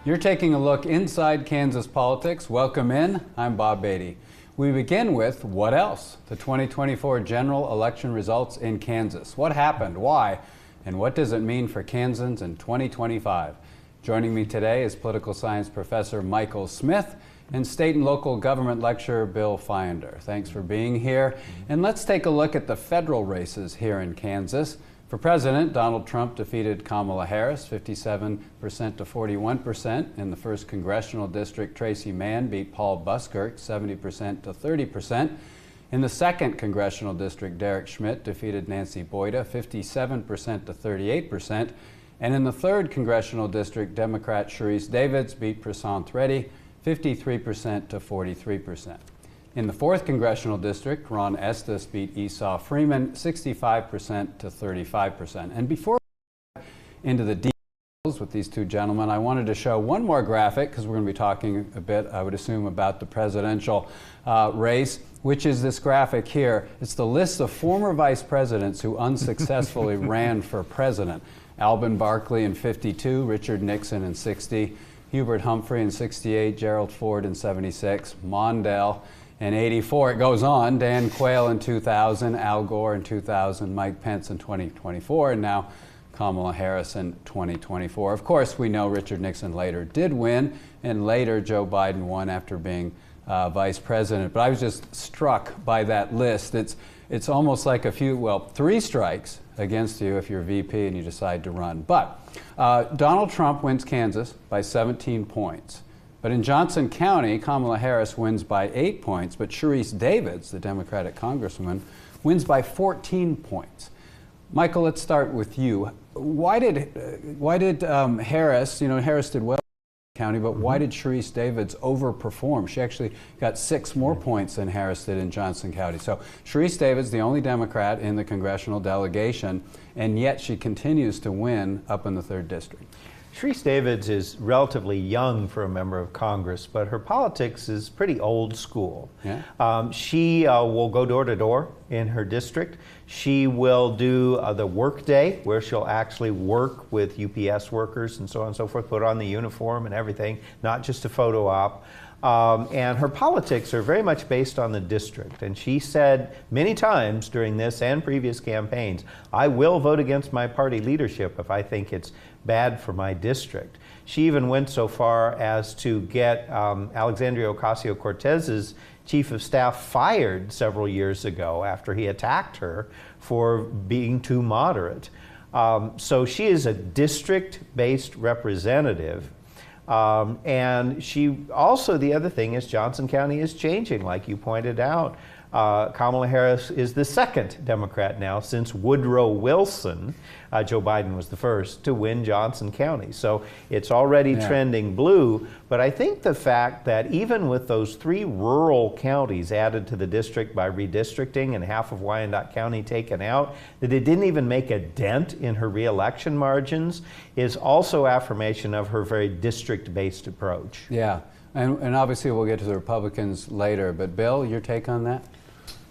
You're taking a look inside Kansas politics. Welcome in. I'm Bob Beatty. We begin with what else? The 2024 general election results in Kansas. What happened? Why? And what does it mean for Kansans in 2025? Joining me today is political science professor Michael Smith and state and local government lecturer Bill Fiender. Thanks for being here. And let's take a look at the federal races here in Kansas. For president, Donald Trump defeated Kamala Harris 57% to 41%. In the 1st Congressional District, Tracy Mann beat Paul Buskirk 70% to 30%. In the 2nd Congressional District, Derek Schmidt defeated Nancy Boyda 57% to 38%. And in the 3rd Congressional District, Democrat Sharice Davids beat Prashanth Reddy 53% to 43%. In the 4th Congressional District, Ron Estes beat Esau Freeman 65% to 35%. And before we get into the details with these two gentlemen, I wanted to show one more graphic because we're going to be talking a bit, I would assume, about the presidential race, which is this graphic here. It's the list of former vice presidents who unsuccessfully ran for president. Alvin Barkley in 52, Richard Nixon in 60, Hubert Humphrey in 68, Gerald Ford in 76, Mondale in 84, it goes on, Dan Quayle in 2000, Al Gore in 2000, Mike Pence in 2024, and now Kamala Harris in 2024. Of course, we know Richard Nixon later did win, and later Joe Biden won after being vice president. But I was just struck by that list. It's almost like three strikes against you if you're VP and you decide to run. But Donald Trump wins Kansas by 17 points. But in Johnson County, Kamala Harris wins by 8 points, but Sharice Davids, the Democratic congresswoman, wins by 14 points. Michael, let's start with you. Why did Harris, Harris did well in County, but why did Sharice Davids overperform? She actually got 6 more points than Harris did in Johnson County. So Sharice Davids, the only Democrat in the congressional delegation, and yet she continues to win up in the 3rd district. Sharice Davids is relatively young for a member of Congress, but her politics is pretty old school. Yeah. She will go door to door in her district. She will do the work day, where she'll actually work with UPS workers and so on and so forth, put on the uniform and everything, not just a photo op. And her politics are very much based on the district. And she said many times during this and previous campaigns, I will vote against my party leadership if I think it's bad for my district. She even went so far as to get Alexandria Ocasio-Cortez's chief of staff fired several years ago after he attacked her for being too moderate. So she is a district-based representative. And she also, the other thing is Johnson County is changing, like you pointed out. Kamala Harris is the 2nd Democrat now since Woodrow Wilson. Joe Biden was the first to win Johnson County. So it's already trending blue. But I think the fact that even with those 3 rural counties added to the district by redistricting and half of Wyandotte County taken out, that it didn't even make a dent in her reelection margins is also affirmation of her very district-based approach. Yeah, and obviously we'll get to the Republicans later. But Bill, your take on that?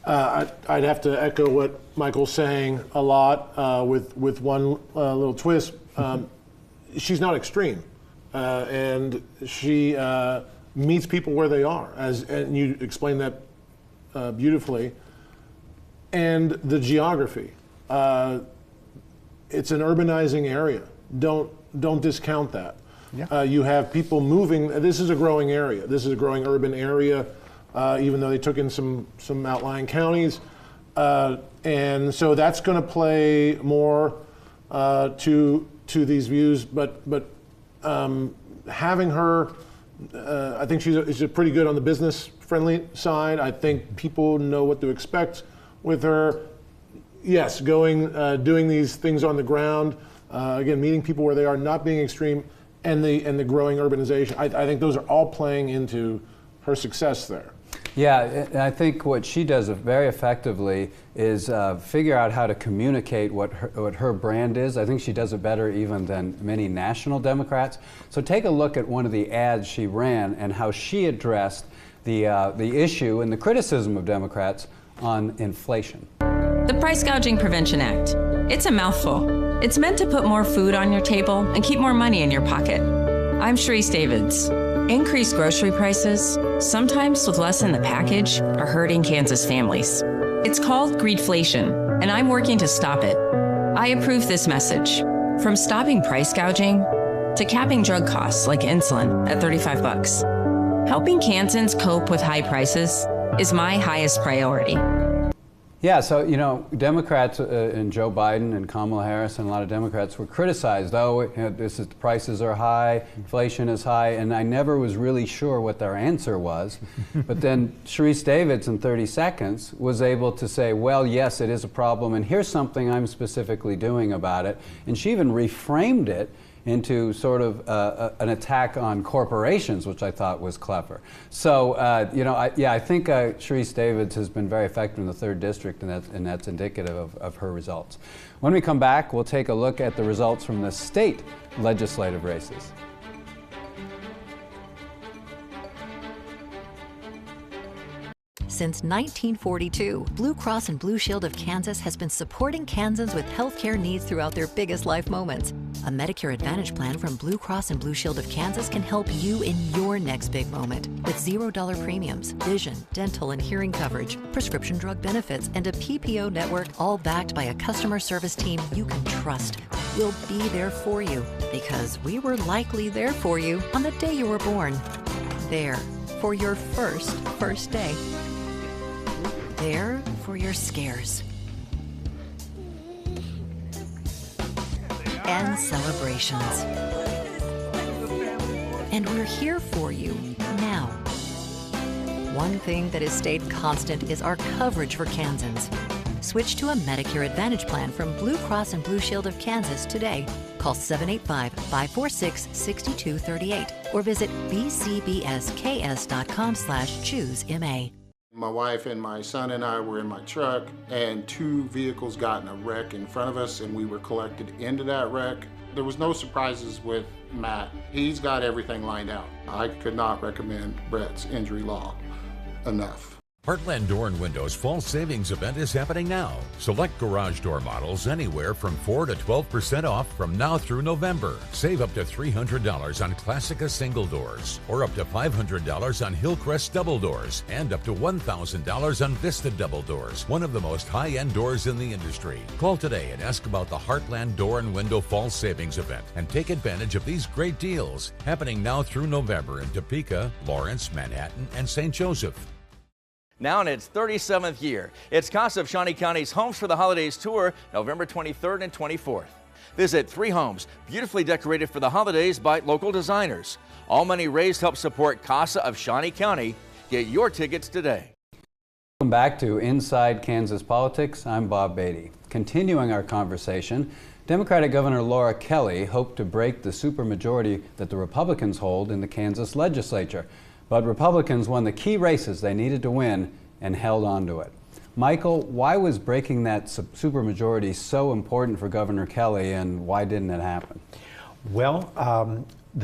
I'd have to echo what Michael's saying a lot with one little twist. She's not extreme, and she meets people where they are, and you explained that beautifully. And the geography, it's an urbanizing area. Don't discount that. Yeah. You have people moving. This is a growing area. This is a growing urban area. Even though they took in some outlying counties. And so that's going to play more to these views. But having her, I think she's pretty good on the business-friendly side. I think people know what to expect with her. Yes, doing these things on the ground, again, meeting people where they are, not being extreme, and the growing urbanization. I think those are all playing into her success there. Yeah, and I think what she does very effectively is figure out how to communicate what her brand is. I think she does it better even than many national Democrats. So take a look at one of the ads she ran and how she addressed the issue and the criticism of Democrats on inflation. The Price Gouging Prevention Act. It's a mouthful. It's meant to put more food on your table and keep more money in your pocket. I'm Sharice Davids. Increased grocery prices, sometimes with less in the package, are hurting Kansas families. It's called greedflation, and I'm working to stop it. I approve this message. From stopping price gouging to capping drug costs like insulin at $35. Helping Kansans cope with high prices is my highest priority. Yeah, so, you know, Democrats and Joe Biden and Kamala Harris and a lot of Democrats were criticized. Oh, you know, the prices are high, inflation is high, and I never was really sure what their answer was. But then Sharice Davids, in 30 seconds, was able to say, well, yes, it is a problem, and here's something I'm specifically doing about it. And she even reframed it into sort of an attack on corporations, which I thought was clever. So, you know, I think Sharice Davids has been very effective in the 3rd District, and that's indicative of her results. When we come back, we'll take a look at the results from the state legislative races. Since 1942, Blue Cross and Blue Shield of Kansas has been supporting Kansans with healthcare needs throughout their biggest life moments. A Medicare Advantage plan from Blue Cross and Blue Shield of Kansas can help you in your next big moment. With $0 premiums, vision, dental, and hearing coverage, prescription drug benefits, and a PPO network, all backed by a customer service team you can trust. We'll be there for you because we were likely there for you on the day you were born. There for your first day. There for your scares and celebrations. And we're here for you now. One thing that has stayed constant is our coverage for Kansans. Switch to a Medicare Advantage plan from Blue Cross and Blue Shield of Kansas today. Call 785-546-6238 or visit bcbsks.com/choose-MA. My wife and my son and I were in my truck, and 2 vehicles got in a wreck in front of us, and we were collected into that wreck. There was no surprises with Matt. He's got everything lined out. I could not recommend Brett's injury law enough. Heartland Door and Windows Fall Savings Event is happening now. Select garage door models anywhere from 4 to 12% off from now through November. Save up to $300 on Classica single doors, or up to $500 on Hillcrest double doors, and up to $1,000 on Vista double doors, one of the most high-end doors in the industry. Call today and ask about the Heartland Door and Window Fall Savings Event and take advantage of these great deals happening now through November in Topeka, Lawrence, Manhattan, and St. Joseph. Now in its 37th year, it's Casa of Shawnee County's Homes for the Holidays Tour, November 23rd and 24th. Visit 3 homes beautifully decorated for the holidays by local designers. All money raised helps support Casa of Shawnee County. Get your tickets today. Welcome back to Inside Kansas Politics. I'm Bob Beatty. Continuing our conversation, Democratic Governor Laura Kelly hoped to break the supermajority that the Republicans hold in the Kansas legislature. But Republicans won the key races they needed to win and held on to it. Michael, why was breaking that supermajority so important for Governor Kelly, and why didn't it happen? Well,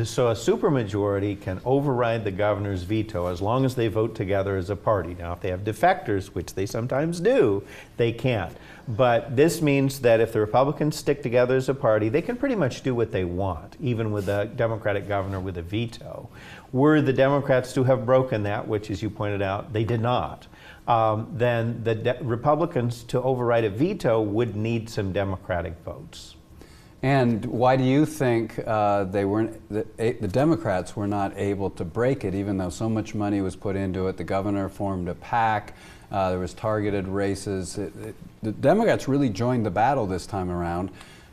so a supermajority can override the governor's veto as long as they vote together as a party. Now, if they have defectors, which they sometimes do, they can't. But this means that if the Republicans stick together as a party, they can pretty much do what they want, even with a Democratic governor with a veto. Were the Democrats to have broken that, which, as you pointed out, they did not, then the Republicans to override a veto would need some Democratic votes. And why do you think the Democrats were not able to break it, even though so much money was put into it? The governor formed a PAC. There was targeted races. The Democrats really joined the battle this time around.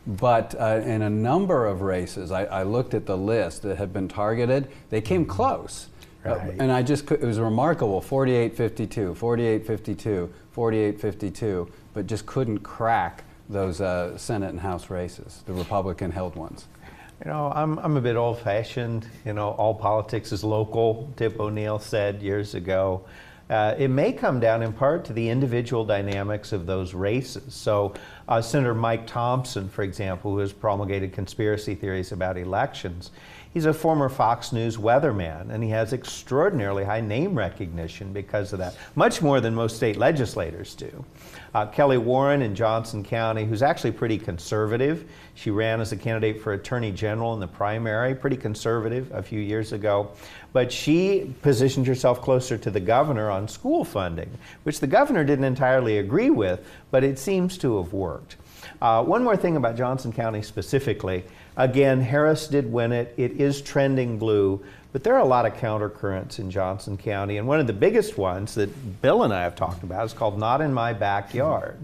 But in a number of races, I looked at the list that had been targeted. They came close. Right. And it was remarkable, 48-52, 48-52, 48-52, but just couldn't crack those Senate and House races, the Republican-held ones. You know, I'm a bit old-fashioned. You know, all politics is local, Tip O'Neill said years ago. It may come down in part to the individual dynamics of those races. So Senator Mike Thompson, for example, who has promulgated conspiracy theories about elections, He's a former Fox News weatherman, and he has extraordinarily high name recognition because of that, much more than most state legislators do. Kelly Warren in Johnson County, who's actually pretty conservative. She ran as a candidate for Attorney General in the primary, pretty conservative a few years ago. But she positioned herself closer to the governor on school funding, which the governor didn't entirely agree with, but it seems to have worked. One more thing about Johnson County specifically. Again, Harris did win it. It is trending blue, but there are a lot of countercurrents in Johnson County, and one of the biggest ones that Bill and I have talked about is called Not in My Backyard.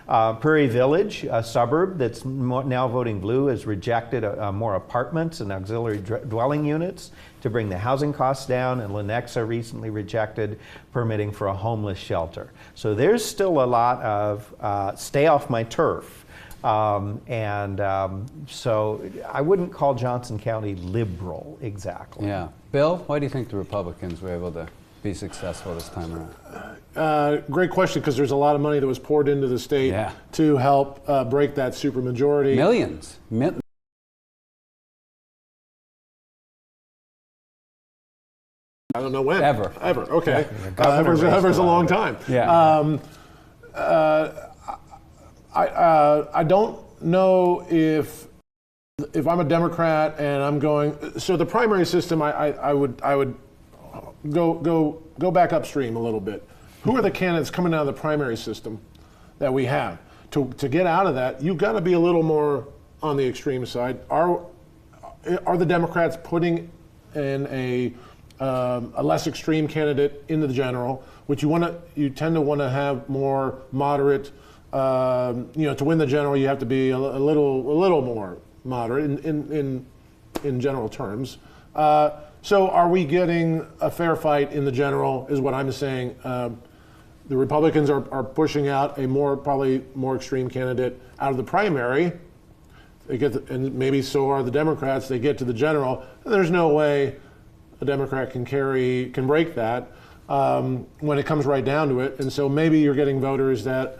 Prairie Village, a suburb that's now voting blue, has rejected more apartments and auxiliary dwelling units to bring the housing costs down, and Lenexa recently rejected permitting for a homeless shelter. So there's still a lot of stay off my turf. So I wouldn't call Johnson County liberal exactly. Yeah. Bill, why do you think the Republicans were able to be successful this time around? Great question, because there's a lot of money that was poured into the state to help break that supermajority. Millions. I don't know when. Ever. Okay. Yeah. Ever's a long time. Yeah. I don't know if I'm a Democrat and I'm going. So the primary system, I would go back upstream a little bit. Who are the candidates coming out of the primary system that we have? To get out of that, you've got to be a little more on the extreme side. Are the Democrats putting in a less extreme candidate into the general, which you tend to want to have more moderate. To win the general, you have to be a little more moderate in general terms. So are we getting a fair fight in the general, is what I'm saying. The Republicans are pushing out probably more extreme candidate out of the primary. And maybe so are the Democrats. They get to the general, and there's no way a Democrat can break that when it comes right down to it. And so maybe you're getting voters that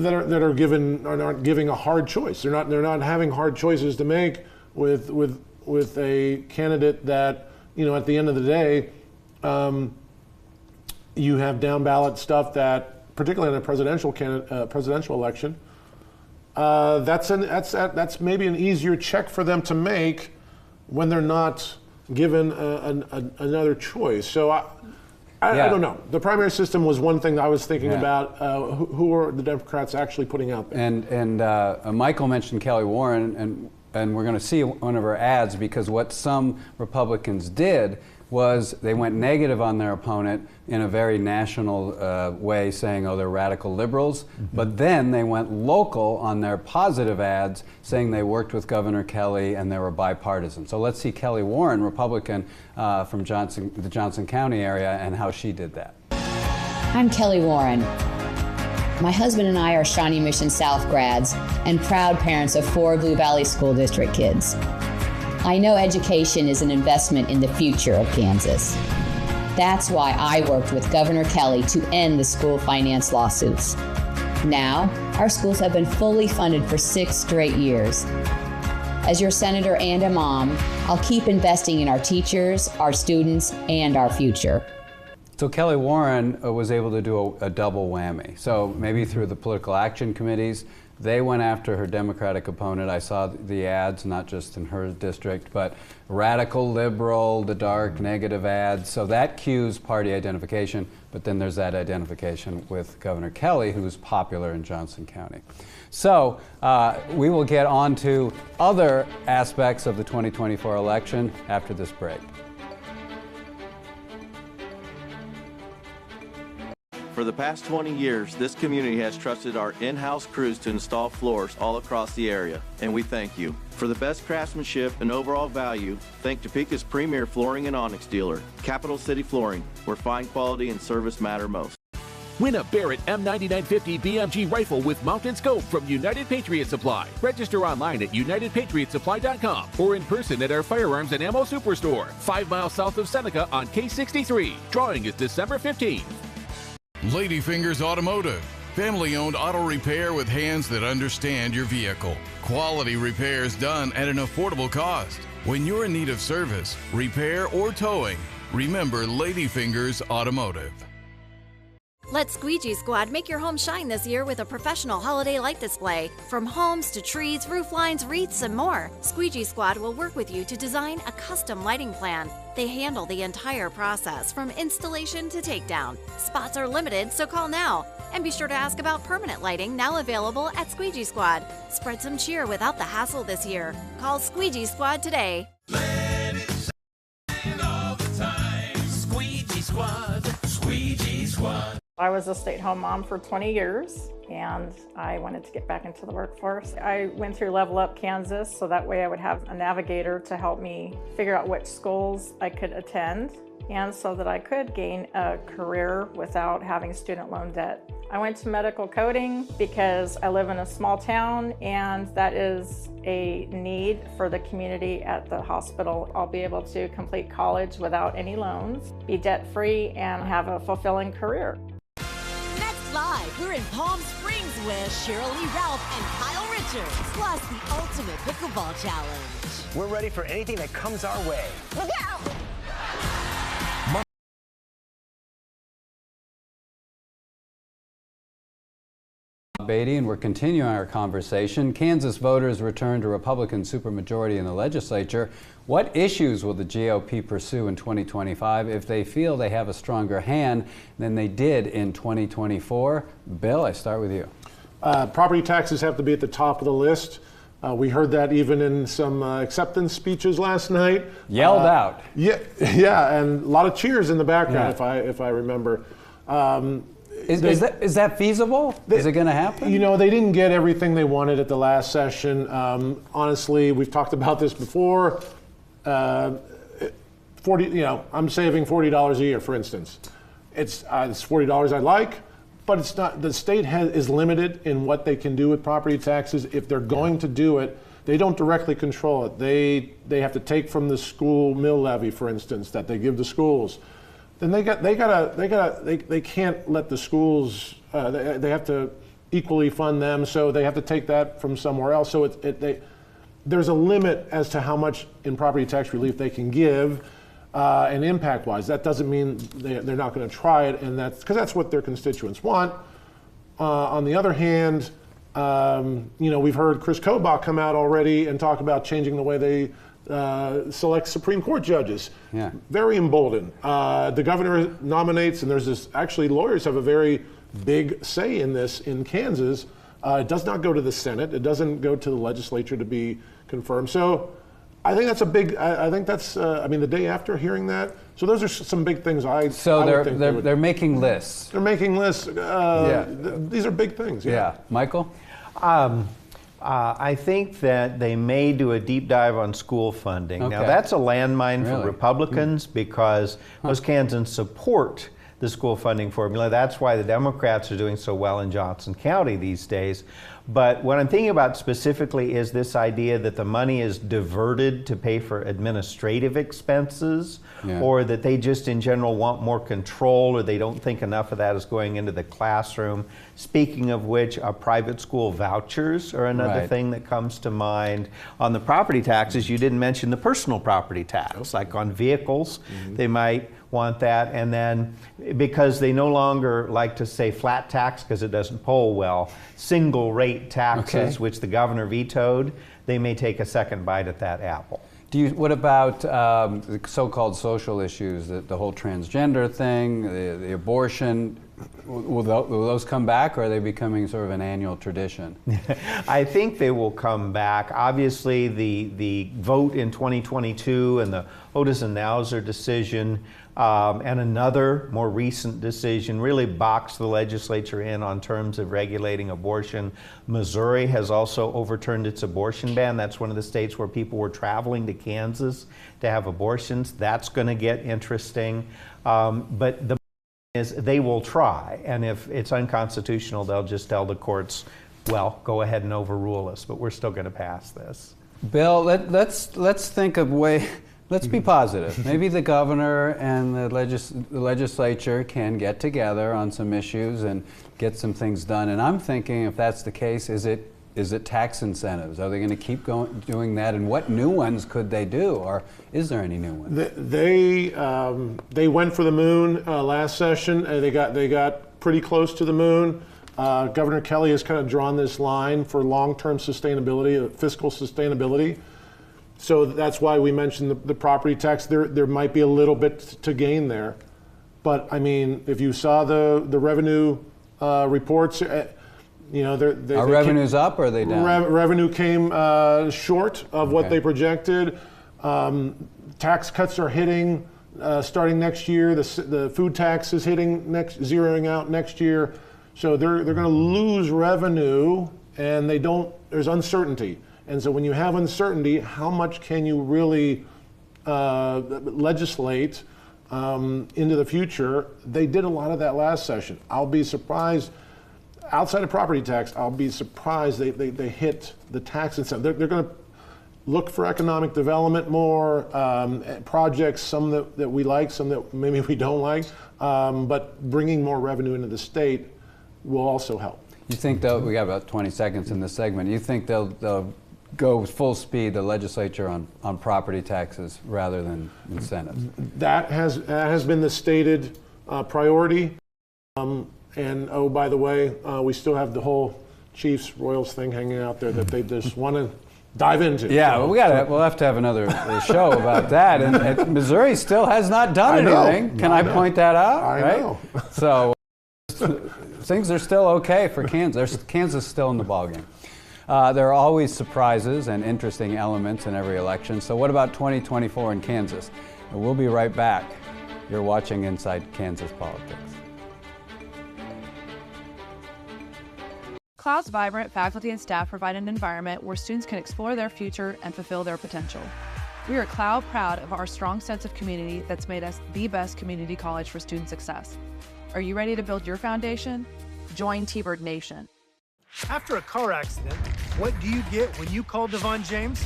aren't giving a hard choice. They're not having hard choices to make with a candidate that, at the end of the day, you have down ballot stuff that, particularly in a presidential election, that's maybe an easier check for them to make when they're not given another choice. So I don't know. The primary system was one thing I was thinking about. Who are the Democrats actually putting out there? And Michael mentioned Kelly Warren, and we're going to see one of her ads, because what some Republicans did was they went negative on their opponent in a very national way, saying, oh, they're radical liberals. Mm-hmm. But then they went local on their positive ads, saying they worked with Governor Kelly and they were bipartisan. So let's see Kelly Warren, Republican from the Johnson County area, and how she did that. I'm Kelly Warren. My husband and I are Shawnee Mission South grads and proud parents of 4 Blue Valley School District kids. I know education is an investment in the future of Kansas. That's why I worked with Governor Kelly to end the school finance lawsuits. Now, our schools have been fully funded for 6 straight years. As your senator and a mom, I'll keep investing in our teachers, our students, and our future. So Kelly Warren was able to do a double whammy. So maybe through the political action committees, they went after her Democratic opponent. I saw the ads, not just in her district, but radical liberal, the dark negative ads. So that cues party identification, but then there's that identification with Governor Kelly, who's popular in Johnson County. So we will get on to other aspects of the 2024 election after this break. For the past 20 years, this community has trusted our in-house crews to install floors all across the area, and we thank you. For the best craftsmanship and overall value, thank Topeka's premier flooring and onyx dealer, Capital City Flooring, where fine quality and service matter most. Win a Barrett M9950 BMG rifle with mount and scope from United Patriot Supply. Register online at UnitedPatriotSupply.com or in person at our Firearms and Ammo Superstore, 5 miles south of Seneca on K63. Drawing is December 15th. Ladyfingers Automotive. Family-owned auto repair with hands that understand your vehicle. Quality repairs done at an affordable cost. When you're in need of service, repair, or towing, remember Ladyfingers Automotive. Let Squeegee Squad make your home shine this year with a professional holiday light display. From homes to trees, roof lines, wreaths, and more, Squeegee Squad will work with you to design a custom lighting plan. They handle the entire process from installation to takedown. Spots are limited, so call now. And be sure to ask about permanent lighting, now available at Squeegee Squad. Spread some cheer without the hassle this year. Call Squeegee Squad today. Let it shine all the time. Squeegee Squad, Squeegee Squad. I was a stay-at-home mom for 20 years, and I wanted to get back into the workforce. I went through Level Up Kansas, so that way I would have a navigator to help me figure out which schools I could attend, and so that I could gain a career without having student loan debt. I went to medical coding because I live in a small town, and that is a need for the community at the hospital. I'll be able to complete college without any loans, be debt-free, and have a fulfilling career. Live, we're in Palm Springs with Cheryl Lee Ralph and Kyle Richards, plus the Ultimate Pickleball Challenge. We're ready for anything that comes our way. Look out! Beatty, and we're continuing our conversation. Kansas voters returned a Republican supermajority in the legislature. What issues will the GOP pursue in 2025 if they feel they have a stronger hand than they did in 2024? Bill, I start with you. Property taxes have to be at the top of the list. We heard that even in some acceptance speeches last night. Yelled out. Yeah, and a lot of cheers in the background, if I remember. Is that feasible? Is it going to happen? You know, they didn't get everything they wanted at the last session. Honestly, we've talked about this before. 40. You know, I'm saving $40 a year, for instance. It's $40 I like, but it's not. The state is limited in what they can do with property taxes. If they're going to do it, they don't directly control it. They have to take from the school mill levy, for instance, that they give the schools. Then they can't let the schools. They have to equally fund them, so they have to take that from somewhere else. So there's a limit as to how much in property tax relief they can give, and impact-wise. That doesn't mean they're not going to try it, and because that's what their constituents want. On the other hand, we've heard Chris Kobach come out already and talk about changing the way they select Supreme Court judges. Yeah. Very emboldened. The governor nominates, and there's this, actually lawyers have a very big say in this in Kansas. It does not go to the Senate. It doesn't go to the legislature to be confirmed. So I think that's a big, I think that's, the day after hearing that. So those are some big things they're making lists. They're making lists. These are big things. Yeah. Michael? I think that they may do a deep dive on school funding. Okay. Now, that's a landmine for Republicans because most Kansans support the school funding formula. That's why the Democrats are doing so well in Johnson County these days. But what I'm thinking about specifically is this idea that the money is diverted to pay for administrative expenses, or that they just in general want more control, or they don't think enough of that is going into the classroom. Speaking of which, private school vouchers are another thing that comes to mind. On the property taxes, you didn't mention the personal property tax, like on vehicles. They might want that, and then because they no longer like to say flat tax because it doesn't poll well, single rate taxes, which the governor vetoed, they may take a second bite at that apple. What about the so-called social issues, the whole transgender thing, the abortion? Will those come back, or are they becoming sort of an annual tradition? I think they will come back. Obviously, the vote in 2022 and the Otis and Nauser decision and another more recent decision really boxed the legislature in on terms of regulating abortion. Missouri has also overturned its abortion ban. That's one of the states where people were traveling to Kansas to have abortions. That's going to get interesting. But the is they will try, and if it's unconstitutional, they'll just tell the courts, well, go ahead and overrule us, but we're still going to pass this. Bill, let's think of let's be positive. Maybe the governor and the legislature can get together on some issues and get some things done. And I'm thinking, if that's the case, is it Is it tax incentives? Are they going to keep doing that? And what new ones could they do? Or is there any new ones? They went for the moon last session. They got pretty close to the moon. Governor Kelly has kind of drawn this line for long-term sustainability, fiscal sustainability. So that's why we mentioned the property tax. There might be a little bit to gain there. But I mean, if you saw the revenue reports, are revenues up or are they down? Revenue came short of what they projected. Tax cuts are hitting starting next year. The food tax is hitting zeroing out next year. So they're going to lose revenue, and there's uncertainty. And so when you have uncertainty, how much can you really legislate into the future? They did a lot of that last session. I'll be surprised. Outside of property tax, I'll be surprised they hit the tax incentive. They're going to look for economic development more, projects, some that we like, some that maybe we don't like, but bringing more revenue into the state will also help. You think we got about 20 seconds in this segment, you think they'll go full speed, the legislature, on property taxes rather than incentives? That has been the stated priority. And oh, by the way, we still have the whole Chiefs Royals thing hanging out there that they just want to dive into. Yeah, so, we'll have to have another show about that. And Missouri still has not done anything. Can I point that out? I know. So things are still okay for Kansas. Kansas is still in the ballgame. There are always surprises and interesting elements in every election. So what about 2024 in Kansas? And we'll be right back. You're watching Inside Kansas Politics. Cloud's vibrant faculty and staff provide an environment where students can explore their future and fulfill their potential. We are at Cloud proud of our strong sense of community that's made us the best community college for student success. Are you ready to build your foundation? Join T-Bird Nation. After a car accident, what do you get when you call Devon James?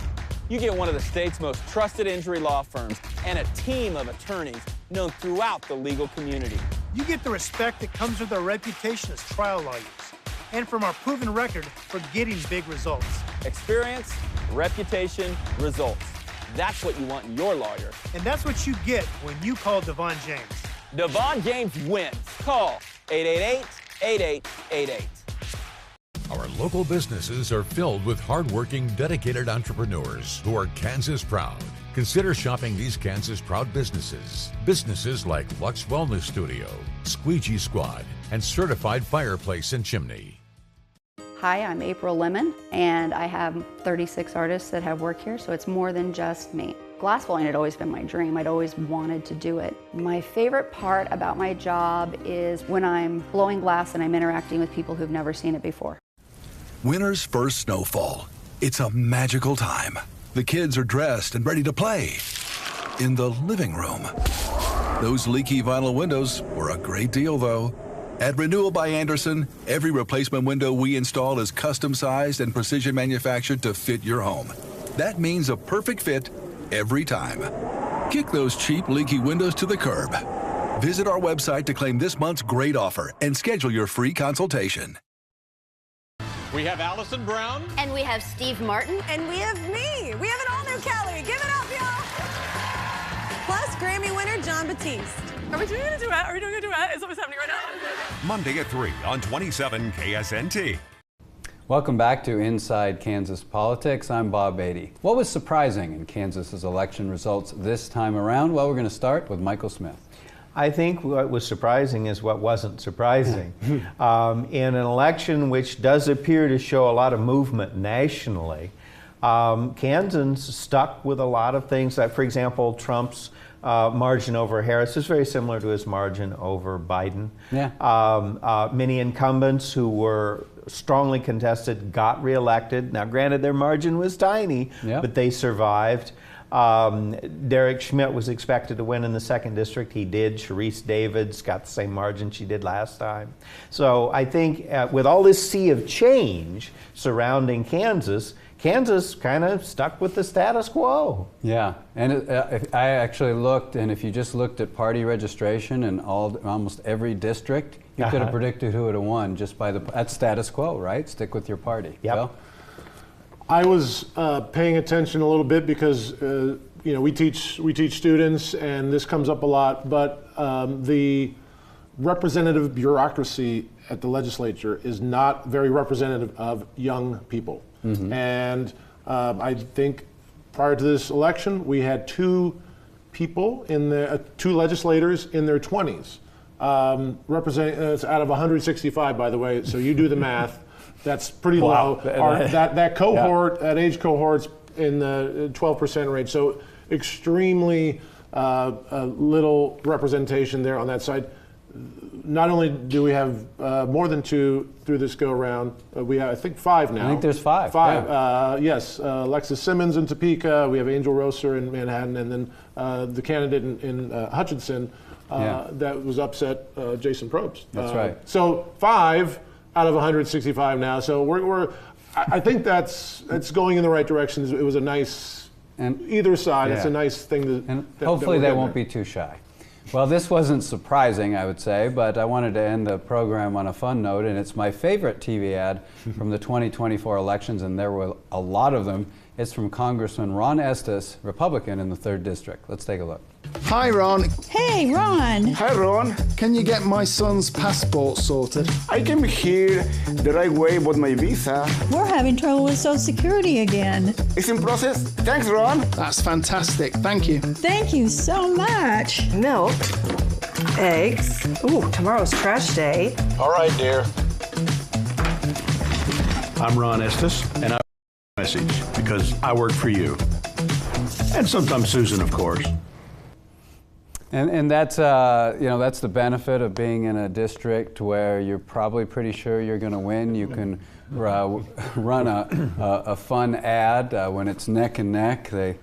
You get one of the state's most trusted injury law firms and a team of attorneys known throughout the legal community. You get the respect that comes with our reputation as trial lawyers, and from our proven record for getting big results. Experience, reputation, results. That's what you want in your lawyer. And that's what you get when you call Devon James. Devon James wins. Call 888-8888. Our local businesses are filled with hardworking, dedicated entrepreneurs who are Kansas proud. Consider shopping these Kansas proud businesses. Businesses like Lux Wellness Studio, Squeegee Squad, and Certified Fireplace and Chimney. Hi, I'm April Lemon, and I have 36 artists that have worked here, so it's more than just me. Glass blowing had always been my dream. I'd always wanted to do it. My favorite part about my job is when I'm blowing glass and I'm interacting with people who've never seen it before. Winter's first snowfall. It's a magical time. The kids are dressed and ready to play. In the living room. Those leaky vinyl windows were a great deal, though. At Renewal by Andersen, every replacement window we install is custom-sized and precision manufactured to fit your home. That means a perfect fit every time. Kick those cheap, leaky windows to the curb. Visit our website to claim this month's great offer and schedule your free consultation. We have Allison Brown. And we have Steve Martin. And we have me. We have an all-new Kelly. Give it up, y'all. Plus Grammy winner John Batiste. Are we doing a duet? Are we doing a duet? Is that what's happening right now? Monday at 3 on 27 KSNT. Welcome back to Inside Kansas Politics. I'm Bob Beatty. What was surprising in Kansas's election results this time around? Well, we're going to start with Michael Smith. I think what was surprising is what wasn't surprising. In an election which does appear to show a lot of movement nationally, Kansans stuck with a lot of things that, for example, Trump's margin over Harris is very similar to his margin over Biden. Yeah. Many incumbents who were strongly contested got reelected. Now, granted, their margin was tiny, but they survived. Derek Schmidt was expected to win in the 2nd district. He did. Sharice Davids got the same margin she did last time. So I think with all this sea of change surrounding Kansas, Kansas kind of stuck with the status quo. Yeah, and I actually looked, and if you just looked at party registration in almost every district, you could have predicted who would have won just by that's status quo, right? Stick with your party. Yep. So, I was paying attention a little bit because we teach students, and this comes up a lot. But the representative bureaucracy at the legislature is not very representative of young people. Mm-hmm. And I think prior to this election, we had two legislators in their 20s. It's out of 165, by the way. So you do the math. That's pretty low. That cohort, that age cohort's in the 12% range. So extremely little representation there on that side. Not only do we have more than two through this go-around, we have, I think, 5 now. I think there's 5. Yes, Alexis Simmons in Topeka, we have Angel Rosser in Manhattan, and then the candidate in Hutchinson that was upset, Jason Probst. That's right. So 5 out of 165 now. So I think that's going in the right direction. It was a nice, and either side, it's a nice thing to. And hopefully they won't be too shy. Well, this wasn't surprising, I would say, but I wanted to end the program on a fun note, and it's my favorite TV ad from the 2024 elections, and there were a lot of them. It's from Congressman Ron Estes, Republican in the 3rd District. Let's take a look. Hi, Ron. Hey, Ron. Hi, Ron. Can you get my son's passport sorted? I came here the right way, but my visa. We're having trouble with Social Security again. It's in process. Thanks, Ron. That's fantastic. Thank you. Thank you so much. Milk, eggs. Ooh, tomorrow's trash day. All right, dear. I'm Ron Estes, and I message because I work for you. And sometimes Susan, of course. And that's that's the benefit of being in a district where you're probably pretty sure you're going to win. You can run a fun ad when it's neck and neck. They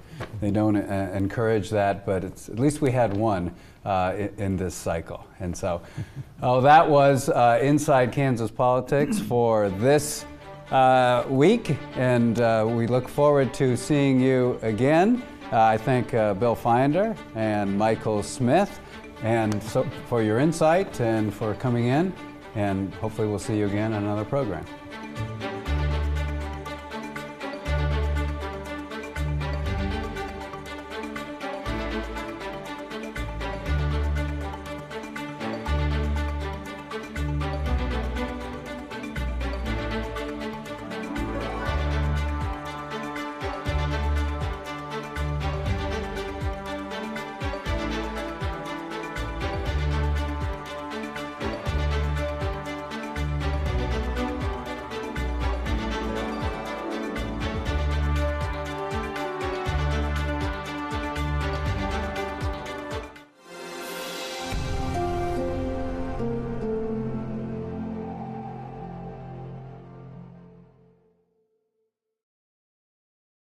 don't encourage that, but at least we had one in this cycle. And so, that was Inside Kansas Politics for this week, and we look forward to seeing you again. I thank Bill Finder and Michael Smith and for your insight and for coming in, and hopefully we'll see you again on another program.